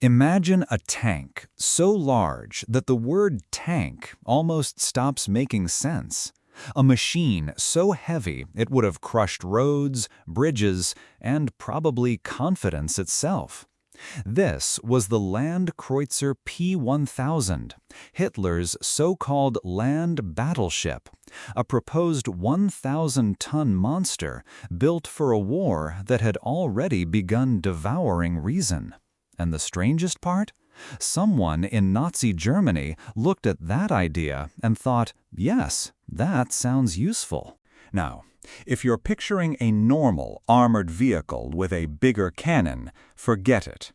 Imagine a tank so large that the word tank almost stops making sense. A machine so heavy it would have crushed roads, bridges, and probably confidence itself. This was the Landkreuzer P.1000, Hitler's so-called land battleship, a proposed 1,000-ton monster built for a war that had already begun devouring reason. And the strangest part? Someone in Nazi Germany looked at that idea and thought, yes, that sounds useful. Now, if you're picturing a normal armored vehicle with a bigger cannon, forget it.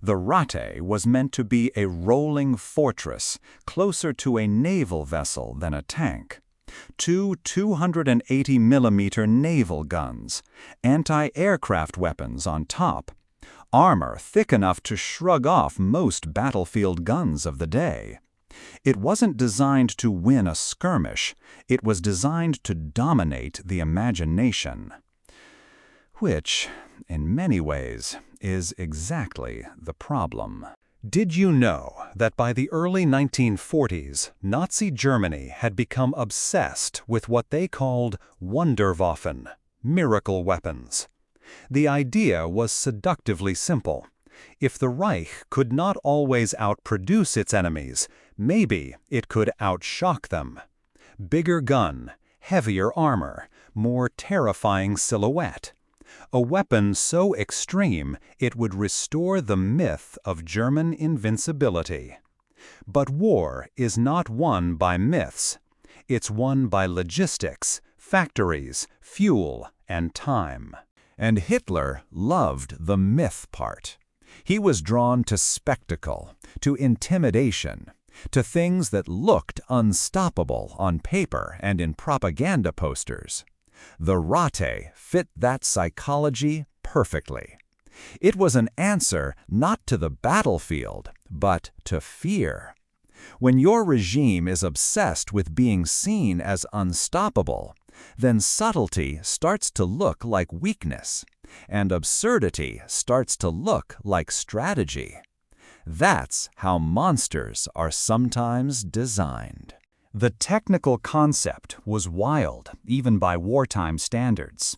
The Ratte was meant to be a rolling fortress, closer to a naval vessel than a tank. Two 280mm naval guns, anti-aircraft weapons on top, armor thick enough to shrug off most battlefield guns of the day. It wasn't designed to win a skirmish, it was designed to dominate the imagination. Which, in many ways, is exactly the problem. Did you know that by the early 1940s, Nazi Germany had become obsessed with what they called Wunderwaffen, miracle weapons? The idea was seductively simple. If the Reich could not always outproduce its enemies, maybe it could outshock them. Bigger gun, heavier armor, more terrifying silhouette. A weapon so extreme it would restore the myth of German invincibility. But war is not won by myths. It's won by logistics, factories, fuel, and time. And Hitler loved the myth part. He was drawn to spectacle, to intimidation, to things that looked unstoppable on paper and in propaganda posters. The Ratte fit that psychology perfectly. It was an answer not to the battlefield, but to fear. When your regime is obsessed with being seen as unstoppable, then subtlety starts to look like weakness, and absurdity starts to look like strategy. That's how monsters are sometimes designed. The technical concept was wild, even by wartime standards.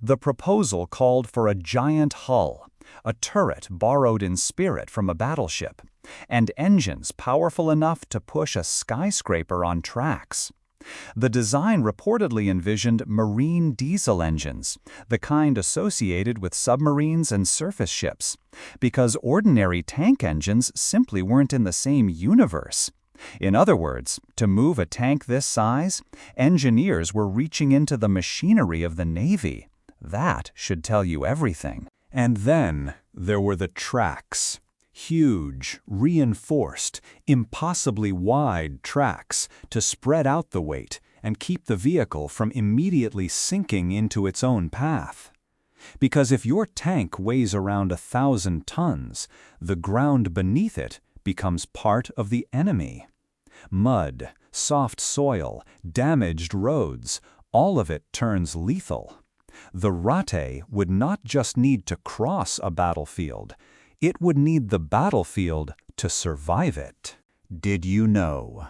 The proposal called for a giant hull, a turret borrowed in spirit from a battleship, and engines powerful enough to push a skyscraper on tracks. The design reportedly envisioned marine diesel engines, the kind associated with submarines and surface ships, because ordinary tank engines simply weren't in the same universe. In other words, to move a tank this size, engineers were reaching into the machinery of the Navy. That should tell you everything. And then there were the tracks. Huge, reinforced, impossibly wide tracks to spread out the weight and keep the vehicle from immediately sinking into its own path. Because if your tank weighs around 1,000 tons, the ground beneath it becomes part of the enemy. Mud, soft soil, damaged roads, all of it turns lethal. The Ratte would not just need to cross a battlefield, it would need the battlefield to survive it. Did you know?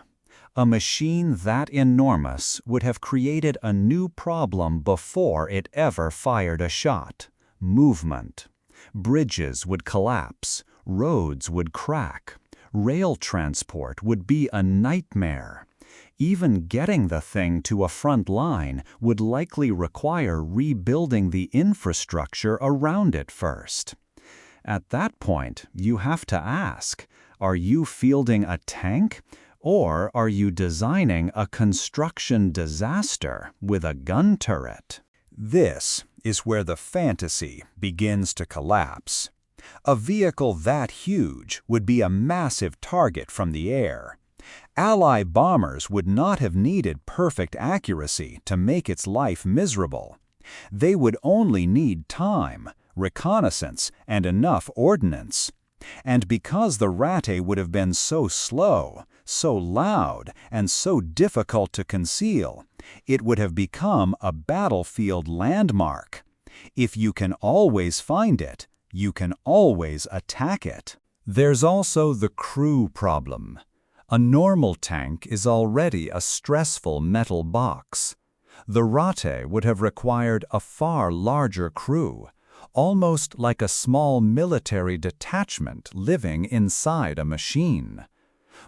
A machine that enormous would have created a new problem before it ever fired a shot: movement. Bridges would collapse, roads would crack, rail transport would be a nightmare. Even getting the thing to a front line would likely require rebuilding the infrastructure around it first. At that point, you have to ask, are you fielding a tank, or are you designing a construction disaster with a gun turret? This is where the fantasy begins to collapse. A vehicle that huge would be a massive target from the air. Allied bombers would not have needed perfect accuracy to make its life miserable. They would only need time, reconnaissance, and enough ordnance. And because the Ratte would have been so slow, so loud, and so difficult to conceal, it would have become a battlefield landmark. If you can always find it, you can always attack it. There's also the crew problem. A normal tank is already a stressful metal box. The Ratte would have required a far larger crew, almost like a small military detachment living inside a machine.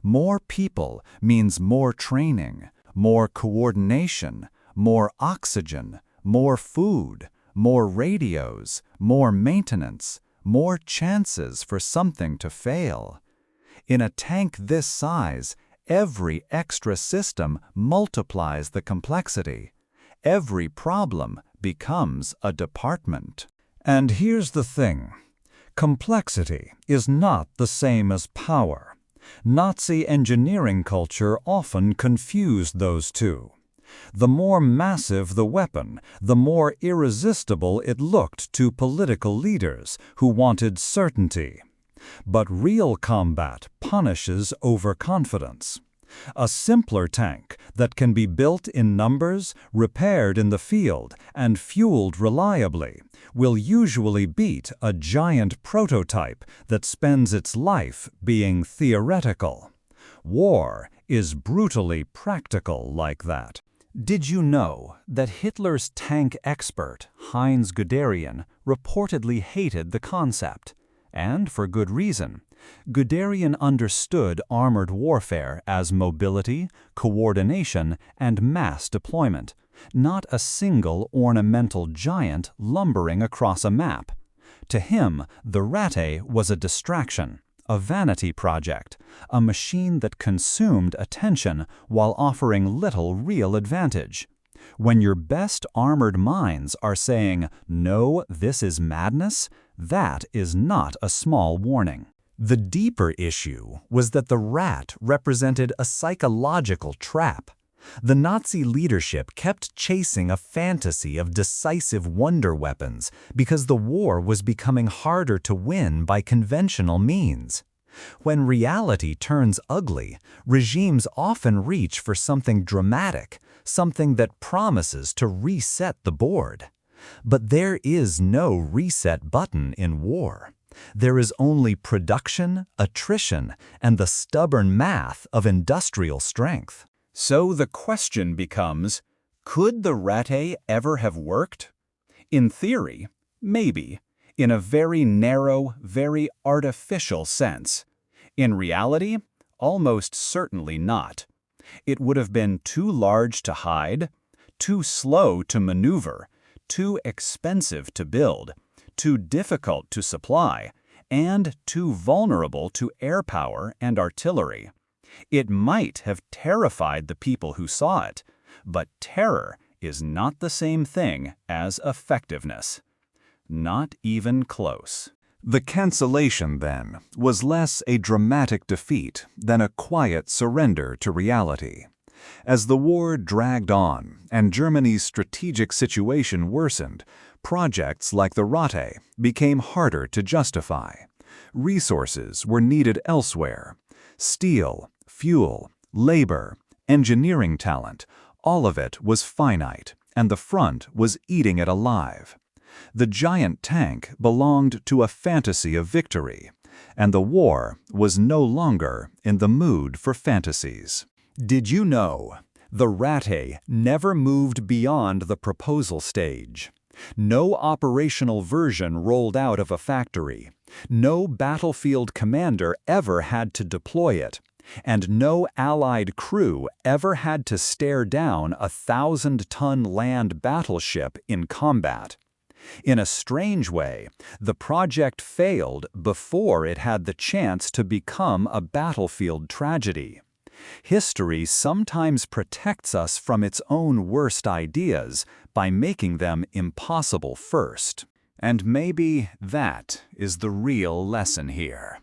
More people means more training, more coordination, more oxygen, more food, more radios, more maintenance, more chances for something to fail. In a tank this size, every extra system multiplies the complexity. Every problem becomes a department. And here's the thing. Complexity is not the same as power. Nazi engineering culture often confused those two. The more massive the weapon, the more irresistible it looked to political leaders who wanted certainty. But real combat punishes overconfidence. A simpler tank that can be built in numbers, repaired in the field, and fueled reliably will usually beat a giant prototype that spends its life being theoretical. War is brutally practical like that. Did you know that Hitler's tank expert, Heinz Guderian, reportedly hated the concept? And for good reason. Guderian understood armored warfare as mobility, coordination, and mass deployment, not a single ornamental giant lumbering across a map. To him, the Ratte was a distraction, a vanity project, a machine that consumed attention while offering little real advantage. When your best armored minds are saying, "No, this is madness," that is not a small warning. The deeper issue was that the rat represented a psychological trap. The Nazi leadership kept chasing a fantasy of decisive wonder weapons because the war was becoming harder to win by conventional means. When reality turns ugly, regimes often reach for something dramatic, something that promises to reset the board. But there is no reset button in war. There is only production, attrition, and the stubborn math of industrial strength. So the question becomes, could the Ratte ever have worked? In theory, maybe, in a very narrow, very artificial sense. In reality, almost certainly not. It would have been too large to hide, too slow to maneuver, too expensive to build, too difficult to supply, and too vulnerable to air power and artillery. It might have terrified the people who saw it, but terror is not the same thing as effectiveness. Not even close. The cancellation, then, was less a dramatic defeat than a quiet surrender to reality. As the war dragged on and Germany's strategic situation worsened, projects like the Ratte became harder to justify. Resources were needed elsewhere. Steel, fuel, labor, engineering talent, all of it was finite, and the front was eating it alive. The giant tank belonged to a fantasy of victory, and the war was no longer in the mood for fantasies. Did you know? The Ratte never moved beyond the proposal stage. No operational version rolled out of a factory. No battlefield commander ever had to deploy it. And no Allied crew ever had to stare down a 1,000-ton land battleship in combat. In a strange way, the project failed before it had the chance to become a battlefield tragedy. History sometimes protects us from its own worst ideas by making them impossible first. And maybe that is the real lesson here.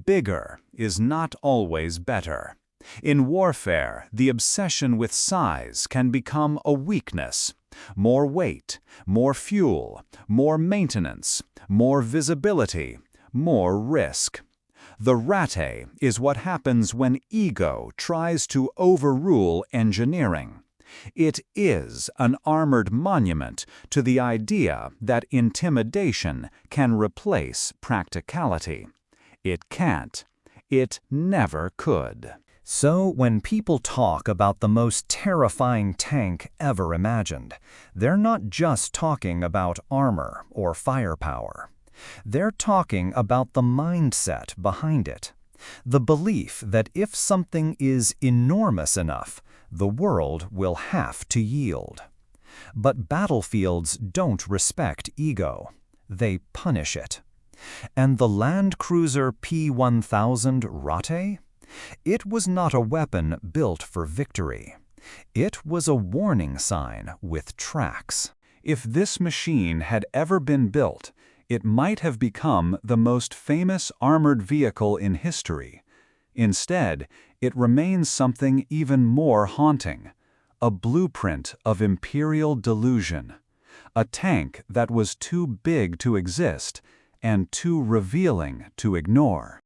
Bigger is not always better. In warfare, the obsession with size can become a weakness. More weight, more fuel, more maintenance, more visibility, more risk. The Ratte is what happens when ego tries to overrule engineering. It is an armored monument to the idea that intimidation can replace practicality. It can't. It never could. So when people talk about the most terrifying tank ever imagined, they're not just talking about armor or firepower. They're talking about the mindset behind it. The belief that if something is enormous enough, the world will have to yield. But battlefields don't respect ego. They punish it. And the Landkreuzer P.1000 Ratte? It was not a weapon built for victory. It was a warning sign with tracks. If this machine had ever been built, it might have become the most famous armored vehicle in history. Instead, it remains something even more haunting, a blueprint of Imperial delusion, a tank that was too big to exist and too revealing to ignore.